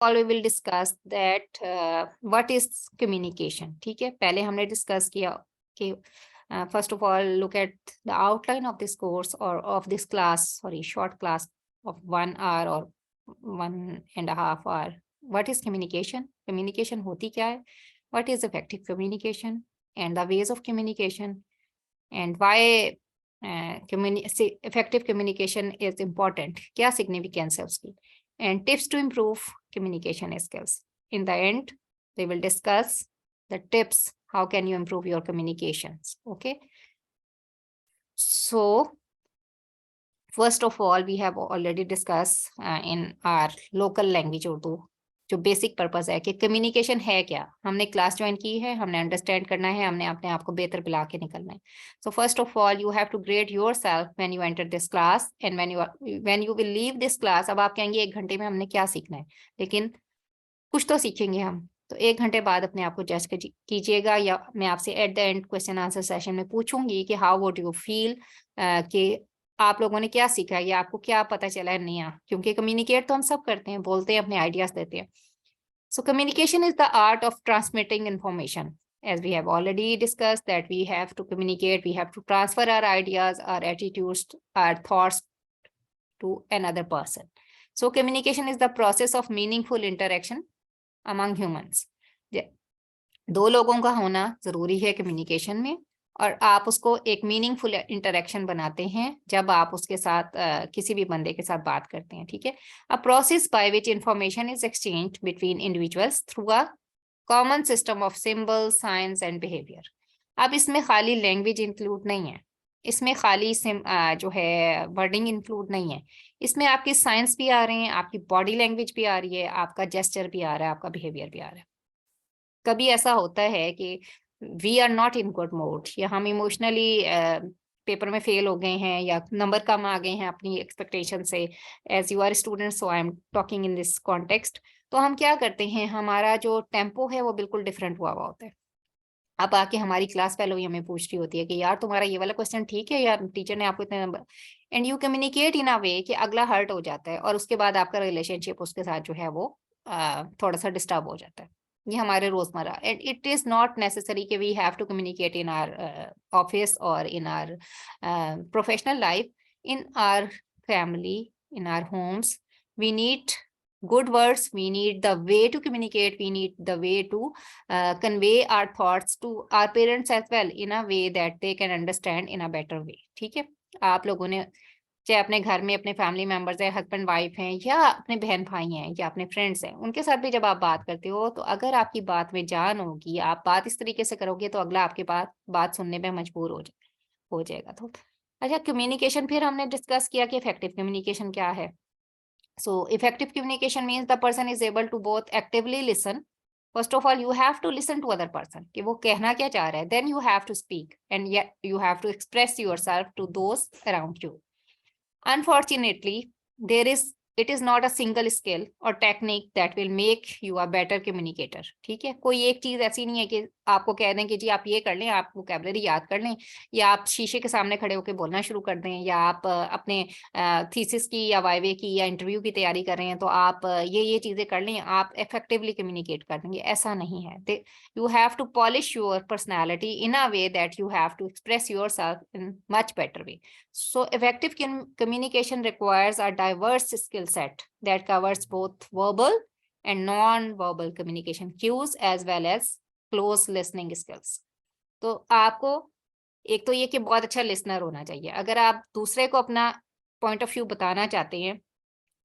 all we will discuss that what is communication. ठीक है, पहले हमने डिस्कस किया कि first of all look at the outline of this course or of this class, sorry, short class of 1 hour or 1.5 hour. What is communication? Communication होती क्या है? What is effective communication and the ways of communication and why effective communication is important? क्या significance है उसकी? And tips to improve communication skills. In the end, we will discuss the tips. How can you improve your communications? Okay. So, first of all, we have already discussed in our local language Urdu जो basic purpose है कि communication है क्या. हमने class join की है, हमने understand करना है, हमने अपने आप को बेहतर पिला के निकलना है. So first of all you have to grade yourself when you enter this class and when you will leave this class. अब आप कहेंगे 1 घंटे में हमने क्या सीखना है, लेकिन कुछ तो सीखेंगे हम. तो 1 घंटे बाद अपने आप को जज कीजिएगा, या मैं आपसे at the end question answer session में पूछूंगी कि हाउ वुड यू फील, कि आप लोगों ने क्या सीखा है या आपको क्या पता चला है नया. क्योंकि कम्युनिकेट तो हम सब करते हैं, बोलते हैं, अपने आइडियाज देते हैं. So communication is the art of transmitting information. As we have already discussed that we have to communicate, we have to transfer our ideas, our attitudes, our thoughts to another person. So communication is the process of meaningful interaction among humans. दो लोगों का होना जरूरी है communication में, और आप उसको एक मीनिंगफुल इंटरेक्शन बनाते हैं जब आप उसके साथ किसी भी बंदे के साथ बात करते हैं. ठीक है. A process by which information is exchange between individuals through a common system of symbols, science and behaviour. अब इसमें खाली लैंग्वेज इंक्लूड नहीं है, इसमें खाली जो है वर्डिंग इंक्लूड नहीं है, इसमें आपकी साइंस भी आ रहे हैं, आपकी बॉडी लैंग्वेज भी आ रही है, आपका जेस्चर भी आ रहा है, आपका बिहेवियर भी आ रहा है. कभी ऐसा होता है कि we are not in good mood, या हम इमोशनली पेपर में फेल हो गए हैं, या नंबर कम आ गए हैं अपनी एक्सपेक्टेशन से. As you are student, so I am talking in this context. तो हम क्या करते हैं, हमारा जो टेम्पो है वो बिल्कुल डिफरेंट हुआ होता है. अब आके हमारी क्लास फेलो हमें पूछ रही होती है कि यार तुम्हारा ये वाला क्वेश्चन ठीक है, यार टीचर ने आपको इतने number. And you communicate in a way कि अगला हर्ट हो जाता है, और उसके बाद आपका रिलेशनशिप उसके साथ जो है वो थोड़ा सा डिस्टर्ब हो जाता है. ये हमारे रोजमर्रा. And it is not necessary कि we have to communicate in our office और in our professional life. In our family, in our homes, we need good words, we need the way to communicate, we need the way to convey our thoughts to our parents as well in a way that they can understand in a better way. ठीक है. आप लोगों ने चाहे अपने घर में अपने फैमिली मेंबर्स है, हस्बैंड वाइफ हैं, या अपने बहन भाई हैं, या अपने फ्रेंड्स हैं, उनके साथ भी जब आप बात करते हो, तो अगर आपकी बात में जान होगी, आप बात इस तरीके से करोगे, तो अगला आपके बात सुनने में मजबूर हो जाएगा. तो अच्छा, कम्युनिकेशन फिर हमने डिस्कस किया कि इफेक्टिव कम्युनिकेशन क्या है. So effective communication means the person is able to both actively listen. First of all, you have to listen to other person कि वो कहना क्या चाह रहा है. Then you have to speak and yet you have to express yourself to those around you. Unfortunately, it is not a single skill or technique that will make you a better communicator. ठीक है. कोई एक चीज ऐसी नहीं है कि आपको कह दें कि जी आप ये कर लें, आप वोकैबुलरी याद कर लें, या आप शीशे के सामने खड़े होकर बोलना शुरू कर दें, या आप अपने थीसिस की या वाइवे की या इंटरव्यू की तैयारी कर रहे हैं तो आप ये चीजें कर लें, आप इफेक्टिवली कम्युनिकेट कर देंगे. ऐसा नहीं है. You have to polish your personality in a way that you have to express yourself in much better way. So effective communication requires a diverse skill set that covers both verbal and non-verbal communication cues as well as close listening skills. तो आपको एक तो ये कि बहुत अच्छा listener होना चाहिए. अगर आप दूसरे को अपना पॉइंट ऑफ व्यू बताना चाहते हैं,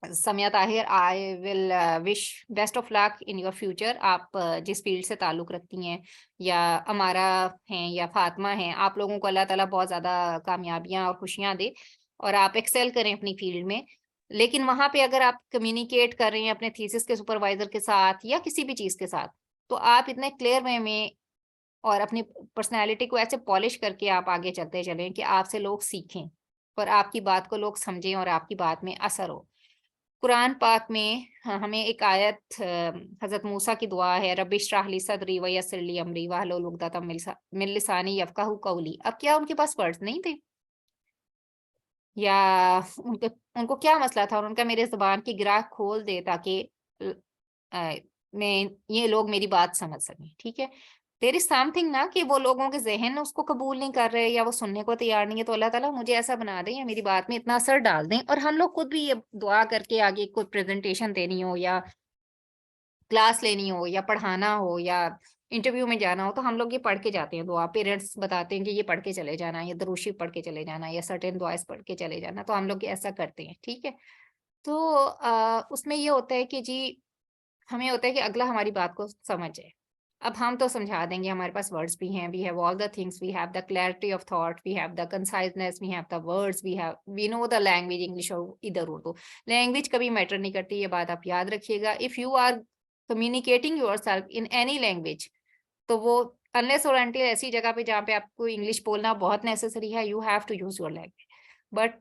Samya Tahir, I will wish best of luck in your future. आप जिस फील्ड से ताल्लुक रखती हैं, या अमारा हैं या फातिमा हैं, आप लोगों को अल्लाह ताला बहुत ज़्यादा कामयाबियां और खुशियां दे, और आप एक्सेल करें अपनी फील्ड में. लेकिन वहाँ पे अगर आप कम्युनिकेट कर रहे हैं अपने थीसिस के सुपरवाइजर के साथ या किसी भी चीज़ के साथ, तो आप इतने क्लियर वे में और अपनी पर्सनैलिटी को ऐसे पॉलिश करके आप आगे चलते चलें कि आपसे लोग सीखें और आपकी बात को लोग समझें और आपकी बात में असर हो. कुरान पाक में हमें एक आयत, हजरत मूसा की दुआ है, रब्बि इश्रह ली सदरी व यस्सिर ली अमरी वहलुल उक़दतम मिन लिसानी यफ़क़हू क़ौली. अब क्या उनके पास वर्ड्स नहीं थे, या उनको क्या मसला था, और उनका मेरे ज़ुबान की गिरा खोल दे ताकि में ये लोग मेरी बात समझ सकें, ठीक है। देयर इज समथिंग ना कि वो लोगों के जहन उसको कबूल नहीं कर रहे या वो सुनने को तैयार नहीं है, तो अल्लाह ताला मुझे ऐसा बना दें या मेरी बात में इतना असर डाल दें, और हम लोग खुद भी ये दुआ करके आगे कोई प्रेजेंटेशन देनी हो या क्लास लेनी हो या पढ़ाना हो या इंटरव्यू में जाना हो, तो हम लोग ये पढ़ के जाते हैं दुआ। पेरेंट्स बताते हैं कि ये पढ़ के चले जाना, या दरूद शरीफ पढ़ के चले जाना, या सर्टेन दुआएं पढ़ के चले जाना, तो हम लोग ऐसा करते हैं, ठीक है। तो उसमें ये होता है कि जी हमें होता है कि अगला हमारी बात को समझ जाए। अब हम तो समझा देंगे, हमारे पास वर्ड्स भी हैं, we have all the things, we have the clarity of thought, we have the conciseness, we have the words, we know the language, English और इधर उर्दू। लैंग्वेज कभी मैटर नहीं करती, ये बात आप याद रखिएगा। If you are communicating yourself in any language, तो वो अनलेस और अनटिल ऐसी जगह पे जहाँ पे आपको इंग्लिश बोलना बहुत नेसेसरी है, you have to use your language. But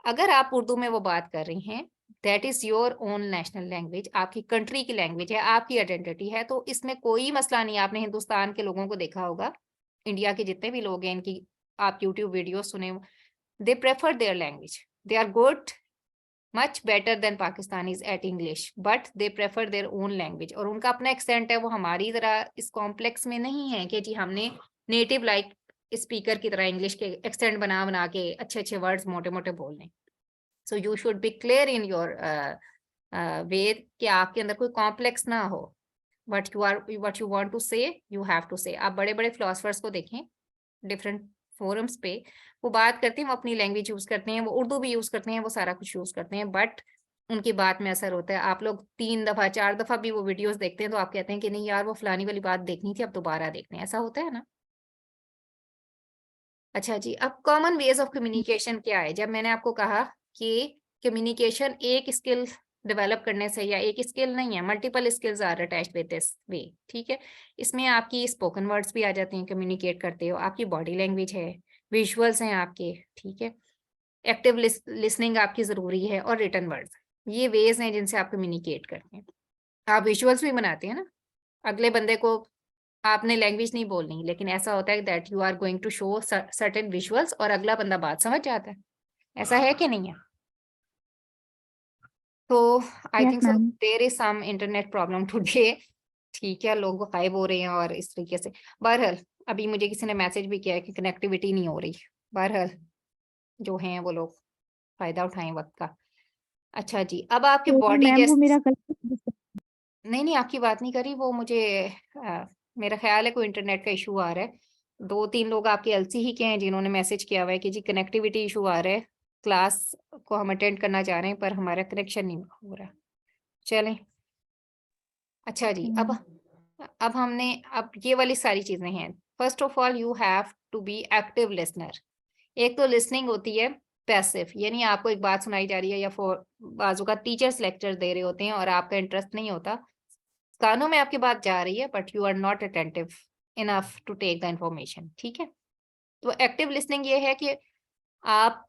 अगर आप उर्दू में वो बात कर रही हैं, that is your own national language, आपकी कंट्री की लैंग्वेज है, आपकी आइडेंटिटी है, तो इसमें कोई मसला नहीं। आपने हिंदुस्तान के लोगों को देखा होगा, इंडिया के जितने भी लोग हैं, इनकी आप यूट्यूब वीडियो सुने, they prefer their language, they are good much better than Pakistanis at English, but they prefer their own language. और उनका अपना एक्सेंट है, वो हमारी तरह इस कॉम्प्लेक्स में नहीं है कि जी हमने नेटिव लाइक स्पीकर की तरह इंग्लिश के एक्सेंट बना बना के अच्छे अच्छे वर्ड्स मोटे मोटे बोलने। So you should be clear in your way कि आपके अंदर कोई कॉम्प्लेक्स ना हो। वट यू वांट टू से, यू हैव टू से। आप बड़े बड़े फिलोसफर्स को देखें डिफरेंट फोरम्स पे, वो बात करते हैं, वो अपनी लैंग्वेज यूज करते हैं, वो उर्दू भी यूज करते हैं, वो सारा कुछ यूज करते हैं, बट उनकी बात में असर होता है। आप लोग 3 दफा 4 दफा भी वो वीडियोस देखते हैं, तो आप कहते हैं कि नहीं यार वो फलानी वाली बात देखनी थी, अब दोबारा देखते हैं, ऐसा होता है ना। अच्छा जी, अब कॉमन वेज ऑफ कम्युनिकेशन क्या है? जब मैंने आपको कहा कि कम्युनिकेशन एक स्किल डेवलप करने से, या एक स्किल नहीं है, multiple skills are attached with this way, ठीक है। इसमें आपकी स्पोकन वर्ड्स भी आ जाते हैं, कम्युनिकेट करते हो, आपकी बॉडी लैंग्वेज है, विजुअल्स हैं आपके, ठीक है, एक्टिव लिसनिंग आपकी जरूरी है, और रिटन वर्ड्स। ये वेज हैं जिनसे आप कम्युनिकेट करते हैं। आप विजुअल्स भी बनाते हैं ना, अगले बंदे को आपने लैंग्वेज नहीं बोलनी, लेकिन ऐसा होता है that you are going to show certain visuals और अगला बंदा बात समझ जाता है, ऐसा है कि नहीं है? तो I yes think so ma'am. There is some internet problem today, ठीक है, लोग गायब हो रहे हैं और इस तरीके से। बहरहाल अभी मुझे किसी ने मैसेज भी किया है कि कनेक्टिविटी नहीं हो रही। बहरहाल जो हैं वो लोग फायदा उठाएं वक्त का। अच्छा जी, अब आपके तो बॉडी मैम वो जैसे, मेरा गलत। नहीं नहीं आपकी बात नहीं करी वो, मुझे मेरा ख्याल है कोई इंटरनेट का इशू आ रहा है। 2-3 लोग आपके एलसी ही के हैं जिन्होंने मैसेज किया हुआ है कि जी कनेक्टिविटी इशू आ रहा है, क्लास को हम अटेंड करना चाह रहे हैं पर हमारा कनेक्शन नहीं हो रहा। चलें, अच्छा जी, अब हमने, अब ये वाली सारी चीजें हैं। First of all you have to be active listener. एक तो लिसनिंग होती है पैसिव, यानी आपको एक बात सुनाई जा रही है, या बाजू का टीचर्स लेक्चर दे रहे होते हैं और आपका इंटरेस्ट नहीं होता, कानों में आपकी बात जा रही है but you are not attentive enough to take the information, ठीक है। तो एक्टिव लिसनिंग ये है कि आप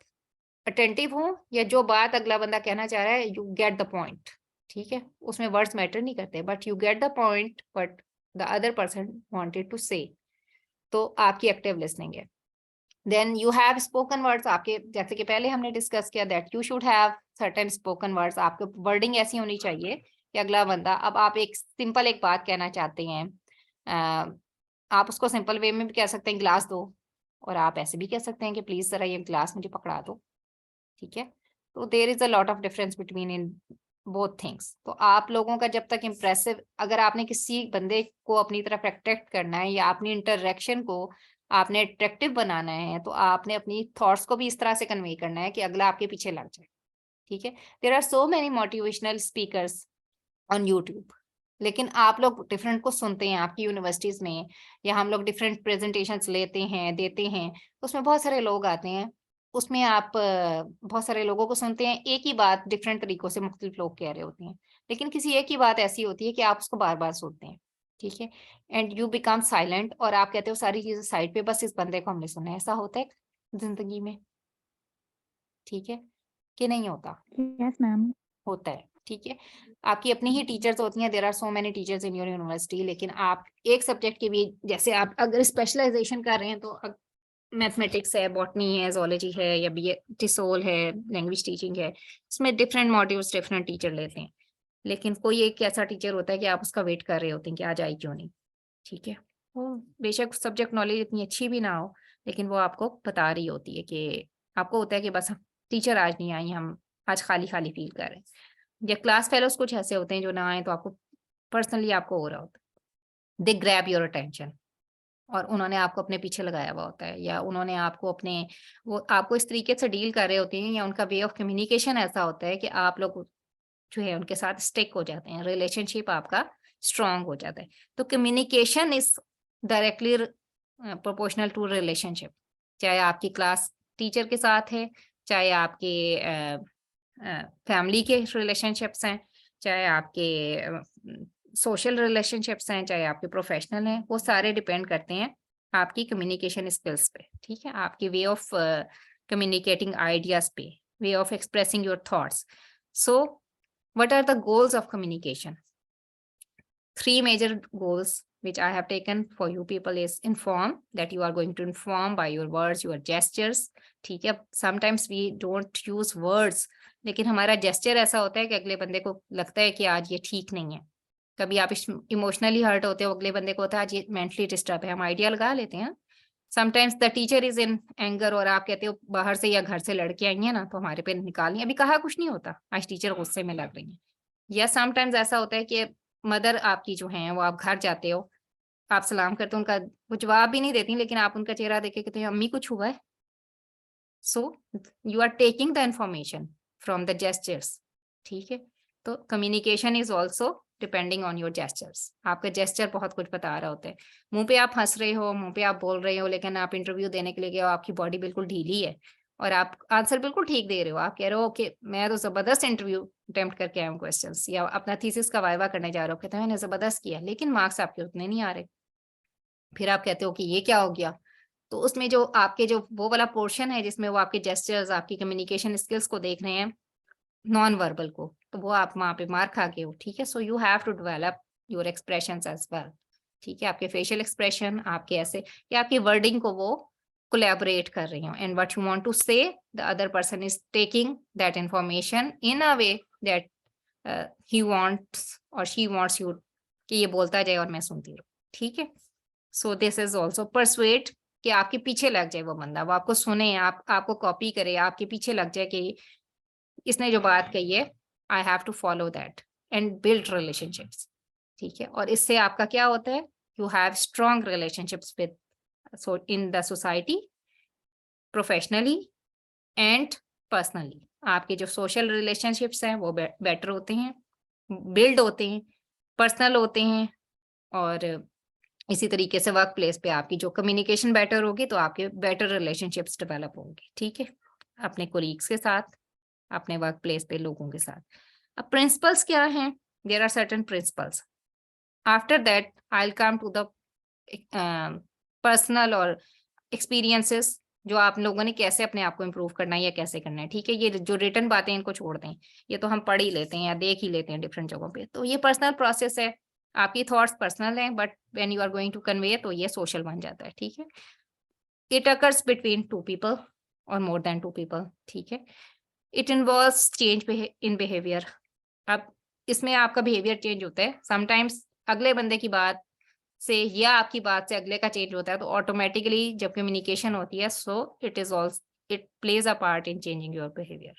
अटेंटिव हो, या जो बात अगला बंदा कहना चाह रहा है यू गेट द पॉइंट, ठीक है, उसमें वर्ड्स मैटर नहीं करते, but you get the point but the other person wanted to say, तो आपकी एक्टिव लिसनिंग है। Then you have spoken words, आपके जैसे कि पहले हमने डिस्कस किया that you should have certain spoken words, आपके वर्डिंग ऐसी होनी चाहिए कि अगला बंदा, अब आप एक सिंपल एक बात कहना चाहते हैं, आप उसको सिंपल वे में भी कह सकते हैं गिलास दो, और आप ऐसे भी कह सकते हैं कि प्लीज जरा ये गिलास मुझे पकड़ा दो, ठीक है। तो there is a lot of difference between in both things. तो आप लोगों का जब तक इम्प्रेसिव, अगर आपने किसी बंदे को अपनी तरफ अट्रैक्ट करना है या अपनी इंटरेक्शन को आपने अट्रैक्टिव बनाना है, तो आपने अपनी थॉट्स को भी इस तरह से कन्वे करना है कि अगला आपके पीछे लग जाए, ठीक है। There are so many motivational speakers on YouTube, लेकिन आप लोग डिफरेंट को सुनते हैं आपकी यूनिवर्सिटीज में, या हम लोग डिफरेंट प्रेजेंटेशंस लेते हैं देते हैं, उसमें बहुत सारे लोग आते हैं, उसमें आप बहुत सारे लोगों को सुनते हैं, एक ही बात डिफरेंट तरीकों से मुख्तलिफ लोग कह रहे होते हैं, लेकिन किसी एक ही बात ऐसी होती है कि आप उसको बार बार सुनते हैं, ठीक है, एंड यू बिकम साइलेंट, और आप कहते हो सारी चीजें साइड पे, बस इस बंदे को हमने सुना है। ऐसा होता है जिंदगी में, ठीक है, कि नहीं होता? Yes ma'am. होता है, ठीक है। आपकी अपनी ही टीचर्स होती हैं, there are so many teachers in your university, लेकिन आप एक सब्जेक्ट की भी, जैसे आप अगर स्पेशलाइजेशन कर रहे हैं तो मैथमेटिक्स है, बॉटनी है, जोलॉजी है, या बी टिसोल है, लैंग्वेज टीचिंग है, इसमें डिफरेंट मॉड्यूल्स डिफरेंट टीचर लेते हैं, लेकिन कोई एक ऐसा टीचर होता है कि आप उसका वेट कर रहे होते हैं कि आज आई क्यों नहीं, ठीक है। वो बेशक सब्जेक्ट नॉलेज इतनी अच्छी भी ना हो, लेकिन वो आपको बता रही होती है कि आपको होता है कि बस टीचर आज नहीं आई, हम आज खाली खाली फील कर रहे हैं। या क्लास फेलोज कुछ ऐसे होते हैं जो ना आए तो आपको पर्सनली आपको हो रहा होता है, दे ग्रैब योर अटेंशन, और उन्होंने आपको अपने पीछे लगाया हुआ होता है, या उन्होंने आपको अपने, वो आपको इस तरीके से डील कर रहे होते हैं, या उनका वे ऑफ कम्युनिकेशन ऐसा होता है कि आप लोग जो है उनके साथ स्टिक हो जाते हैं, रिलेशनशिप आपका स्ट्रांग हो जाता है। तो communication is directly proportional to relationship, चाहे आपकी क्लास टीचर के साथ है, चाहे आपके फैमिली के रिलेशनशिप्स हैं, चाहे आपके सोशल रिलेशनशिप्स हैं, चाहे आपके प्रोफेशनल हैं, वो सारे डिपेंड करते हैं आपकी कम्युनिकेशन स्किल्स पे, ठीक है, आपकी वे ऑफ कम्युनिकेटिंग आइडियाज पे, way of expressing your thoughts. So what are the goals of communication? 3 major goals which I have taken for you people is inform, that you are going to inform by your words, your gestures, ठीक है। sometimes we don't use words, लेकिन हमारा gesture ऐसा होता है कि अगले बंदे को लगता है कि आज ये ठीक नहीं है। कभी आप इमोशनली हर्ट होते हो, अगले बंदे को होता है आज ये मेंटली डिस्टर्ब है, हम आइडिया लगा लेते हैं। Sometimes the teacher is in anger, और आप कहते हो बाहर से या घर से लड़के आई हैं ना तो हमारे पे निकालनी, अभी कहा कुछ नहीं होता, आज टीचर गुस्से में लग रही है। या समटाइम्स ऐसा होता है कि मदर आपकी जो है वो, आप घर जाते हो, आप सलाम करते हो, उनका वो जवाब भी नहीं देती, लेकिन आप उनका चेहरा देख के कहते हैं अम्मी कुछ हुआ है। So you are taking the information from the gestures, ठीक है। तो communication is also depending on your gestures, आपका जेस्चर बहुत कुछ बता रहा होता है। मुंह पे आप हंस रहे हो, मुंह पे आप बोल रहे हो, लेकिन आप इंटरव्यू देने के लिए गए हो, आपकी बॉडी बिल्कुल ढीली है और आप आंसर बिल्कुल ठीक दे रहे हो, आप कह रहे हो ओके मैं तो जबरदस्त इंटरव्यू अटेम्प्ट करके आया हूँ क्वेश्चंस, या अपना थीसिस का वाइवा करने जा रहे हो, कहते हैं मैंने जबरदस्त किया, लेकिन मार्क्स आपके उतने नहीं आ रहे। फिर आप कहते हो कि ये क्या हो गया, तो उसमें जो आपके जो वो वाला पोर्शन है जिसमें वो आपके जेस्चर्स, आपकी कम्युनिकेशन स्किल्स को देख रहे हैं, नॉन वर्बल को, तो वो आप वहां पे मार खा गए हो, ठीक है। So you have to develop your expressions as well, ठीक है, आपके फेशियल एक्सप्रेशन, आपके ऐसे, या आपकी वर्डिंग को वो कोलैबोरेट कर रही हो, and what you want to say the other person is taking that information in a way that he wants और शी वांट्स यू कि ये बोलता जाए और मैं सुनती रहूं, ठीक है। So this is also persuade, कि आपके पीछे लग जाए वो बंदा, वो आपको सुने, आपको कॉपी करे, आपके पीछे लग जाए कि इसने जो बात कही है I have to follow that and build relationships, ठीक है। और इससे आपका क्या होता है, you have strong relationships within the society, professionally and personally, आपके जो सोशल रिलेशनशिप्स हैं वो बेटर होते हैं, बिल्ड होते हैं, पर्सनल होते हैं, और इसी तरीके से वर्क प्लेस पे आपकी जो कम्युनिकेशन बेटर होगी तो आपके बेटर रिलेशनशिप्स डेवलप होंगे, ठीक है, अपने कोलीग्स के साथ, अपने वर्क प्लेस पे लोगों के साथ। अब प्रिंसिपल्स क्या हैं, there are certain principles, after that I will come to the personal और एक्सपीरियंसेस, जो आप लोगों ने कैसे अपने आप को इम्प्रूव करना है या कैसे करना है, ठीक है। ये जो रिटन बातें इनको छोड़ दें, ये तो हम पढ़ ही लेते हैं या देख ही लेते हैं डिफरेंट जगहों पे, तो ये पर्सनल प्रोसेस है, आपकी थॉट्स पर्सनल हैं, but when you are going to convey तो ये सोशल बन जाता है, ठीक है। इट अकर्स बिटवीन 2 people और मोर देन 2 people, ठीक है। It involves change in behaviour, अब इसमें आपका बिहेवियर चेंज होता है, समटाइम्स अगले बंदे की बात से या आपकी बात से अगले का चेंज होता है, तो ऑटोमेटिकली जब कम्युनिकेशन होती है, so it is also it plays a part in changing your behaviour.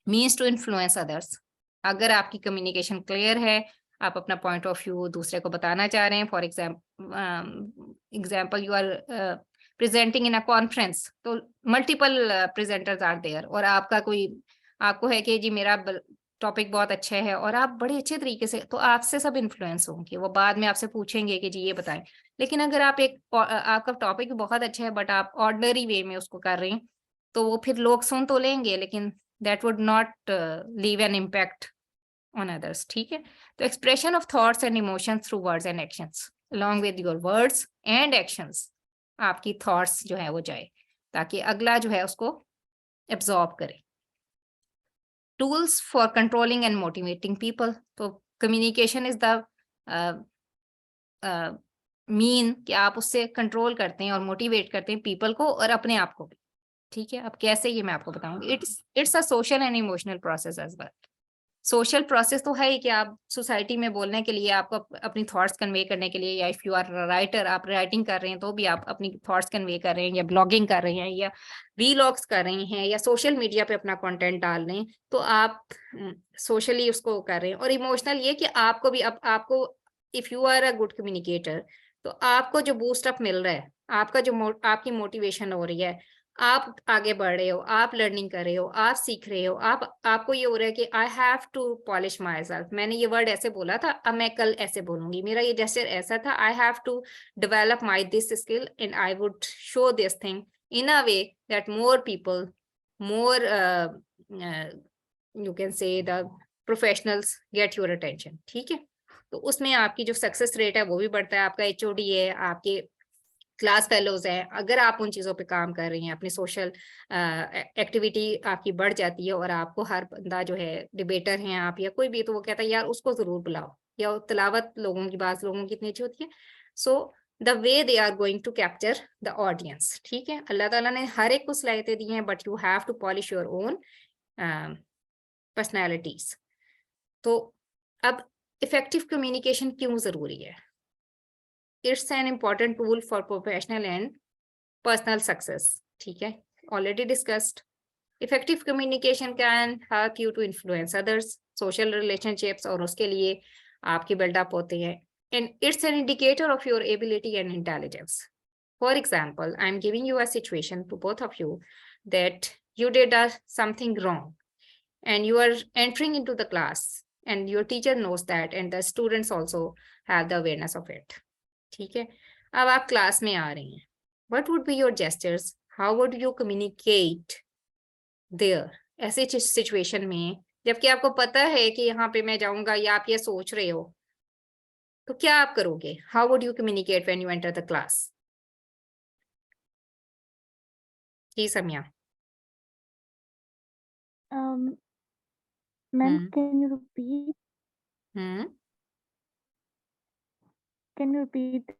Means to influence others, अगर आपकी कम्युनिकेशन क्लियर है, आप अपना पॉइंट ऑफ व्यू दूसरे को बताना चाह रहे हैं, for example you are presenting in a conference, तो मल्टीपल प्रेजेंटर्स आर देयर, और आपका कोई, आपको है कि जी मेरा टॉपिक बहुत अच्छा है और आप बड़े अच्छे तरीके से, तो आपसे सब इन्फ्लुएंस होंगे, वो बाद में आपसे पूछेंगे कि जी ये बताएं। लेकिन अगर आप आपका टॉपिक बहुत अच्छा है बट आप ऑर्डिनरी वे में उसको कर रहे हैं, तो वो फिर लोग सुन तो लेंगे, लेकिन that would not leave an impact on others, ठीक है। तो expression of thoughts and emotions through words and actions, along with your words and actions, आपकी thoughts जो है वो जाए ताकि अगला जो है उसको absorb करे। Tools for controlling and motivating people, तो communication is the mean कि आप उससे कंट्रोल करते हैं और मोटिवेट करते हैं पीपल को और अपने आप को भी, ठीक है। अब कैसे, ये मैं आपको बताऊंगी। It's a social and emotional process as well, social process तो है ही कि आप सोसाइटी में बोलने के लिए, आपको अपनी थॉट्स कन्वे करने के लिए, या इफ यू आर राइटर, आप राइटिंग कर रहे हैं तो भी आप अपनी थॉट्स कन्वे कर रहे हैं, या ब्लॉगिंग कर रहे हैं, या वीलॉग्स कर रहे हैं, या सोशल मीडिया पे अपना कंटेंट डाल रहे हैं, तो आप सोशली उसको कर रहे हैं। और इमोशनल ये कि आपको भी आपको if you are a good communicator, तो आपको जो बूस्ट अप मिल रहा है, आपका जो आपकी मोटिवेशन हो रही है, आप आगे बढ़ रहे हो, आप लर्निंग कर रहे हो, आप सीख रहे हो, आपको ये हो रहा है कि I have to polish myself, मैंने ये वर्ड ऐसे बोला था, अब मैं कल ऐसे बोलूंगी, मेरा ये जेस्चर ऐसा था, I have to develop my this skill and I would show this thing in a way that more people, more you can say the professionals get your attention. ठीक है, तो उसमें आपकी जो सक्सेस रेट है वो भी बढ़ता है, आपका एचओडी है, आपके क्लास फेलोज है, अगर आप उन चीज़ों पे काम कर रही हैं, अपनी सोशल एक्टिविटी आपकी बढ़ जाती है, और आपको हर बंदा जो है, डिबेटर हैं आप या कोई भी, तो वो कहता है यार उसको जरूर बुलाओ, या तिलावत लोगों की, बात लोगों की इतनी अच्छी होती है। So the way they are going to capture the audience. ठीक है, अल्लाह ताला ने हर एक को सलाहियतें दी हैं, but you have to polish your own personalities. तो अब इफेक्टिव कम्युनिकेशन क्यों जरूरी है? It's an important tool for professional and personal success. ठीक है, already discussed. Effective communication can help you to influence others, social relationships, और उसके लिए आपकी build-up होते हैं. And it's an indicator of your ability and intelligence. For example, I'm giving you a situation to both of you that you did something wrong, and you are entering into the class, and your teacher knows that, and the students also have the awareness of it. ठीक है, अब आप class में आ रही हैं, what would be your gestures, how would you communicate there, ऐसे situation में, जबकि आपको पता है कि यहाँ पे मैं जाऊंगा, या आप ये सोच रहे हो, तो क्या आप करोगे? how would you communicate when you enter the class? Ji Samiya. Ma'am, can you repeat? Hmm Can you repeat